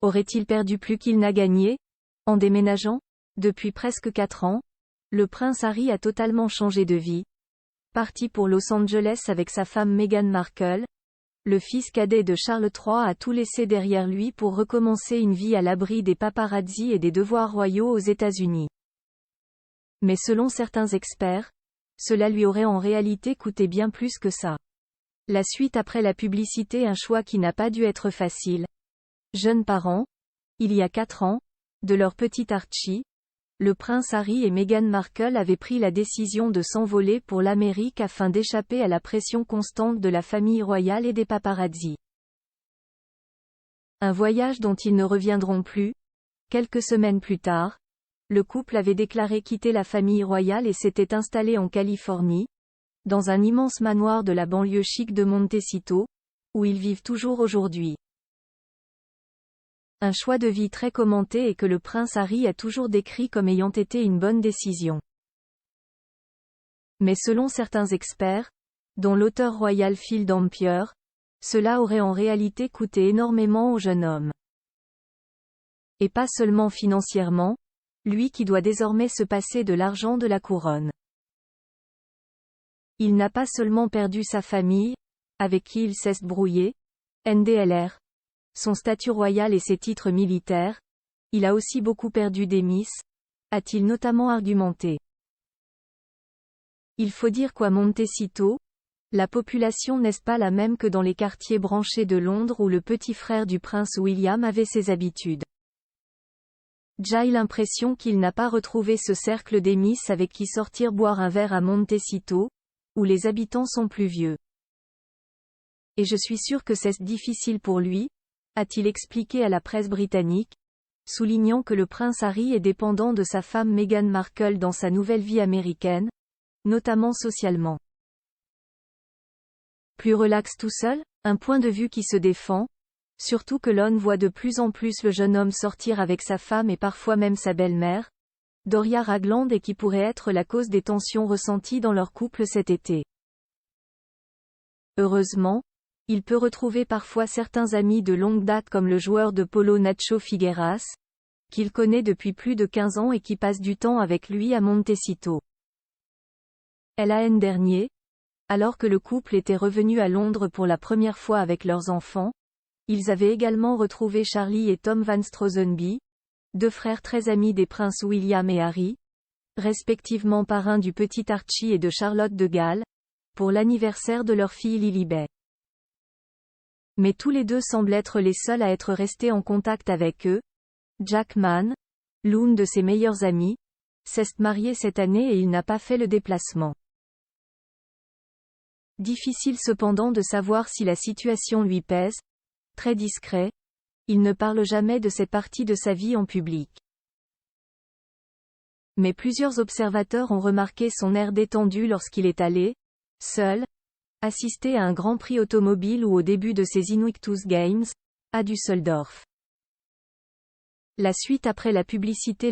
Aurait-il perdu plus qu'il n'a gagné? En déménageant? Depuis presque 4 ans, le prince Harry a totalement changé de vie. Parti pour Los Angeles avec sa femme Meghan Markle, le fils cadet de Charles III a tout laissé derrière lui pour recommencer une vie à l'abri des paparazzis et des devoirs royaux aux États-Unis. Mais selon certains experts, cela lui aurait en réalité coûté bien plus que ça. La suite après la publicité, un choix qui n'a pas dû être facile. Jeunes parents, il y a 4 ans, de leur petit Archie, le prince Harry et Meghan Markle avaient pris la décision de s'envoler pour l'Amérique afin d'échapper à la pression constante de la famille royale et des paparazzis. Un voyage dont ils ne reviendront plus. Quelques semaines plus tard, le couple avait déclaré quitter la famille royale et s'était installé en Californie, dans un immense manoir de la banlieue chic de Montecito, où ils vivent toujours aujourd'hui. Un choix de vie très commenté et que le prince Harry a toujours décrit comme ayant été une bonne décision. Mais selon certains experts, dont l'auteur royal Phil Dampier, cela aurait en réalité coûté énormément au jeune homme. Et pas seulement financièrement, lui qui doit désormais se passer de l'argent de la couronne. Il n'a pas seulement perdu sa famille, avec qui il s'est brouillé, NDLR, son statut royal et ses titres militaires, il a aussi beaucoup perdu des miss, a-t-il notamment argumenté. Il faut dire qu'à Montecito, la population n'est pas la même que dans les quartiers branchés de Londres où le petit frère du prince William avait ses habitudes. J'ai l'impression qu'il n'a pas retrouvé ce cercle des miss avec qui sortir boire un verre à Montecito, où les habitants sont plus vieux. Et je suis sûr que c'est difficile pour lui, a-t-il expliqué à la presse britannique, soulignant que le prince Harry est dépendant de sa femme Meghan Markle dans sa nouvelle vie américaine, notamment socialement. Plus relax tout seul, un point de vue qui se défend, surtout que l'on voit de plus en plus le jeune homme sortir avec sa femme et parfois même sa belle-mère, Doria Ragland, et qui pourrait être la cause des tensions ressenties dans leur couple cet été. Heureusement, il peut retrouver parfois certains amis de longue date comme le joueur de polo Nacho Figueras, qu'il connaît depuis plus de 15 ans et qui passe du temps avec lui à Montecito. L'an dernier, alors que le couple était revenu à Londres pour la première fois avec leurs enfants, ils avaient également retrouvé Charlie et Tom Van Strausenby, 2 frères très amis des princes William et Harry, respectivement parrains du petit Archie et de Charlotte de Galles, pour l'anniversaire de leur fille Lilibet. Mais tous les deux semblent être les seuls à être restés en contact avec eux. Jack Mann, l'une de ses meilleures amies, s'est marié cette année et il n'a pas fait le déplacement. Difficile cependant de savoir si la situation lui pèse. Très discret, il ne parle jamais de cette partie de sa vie en public. Mais plusieurs observateurs ont remarqué son air détendu lorsqu'il est allé, seul, assister à un Grand Prix automobile ou au début de ses Invictus Games, à Düsseldorf. La suite après la publicité.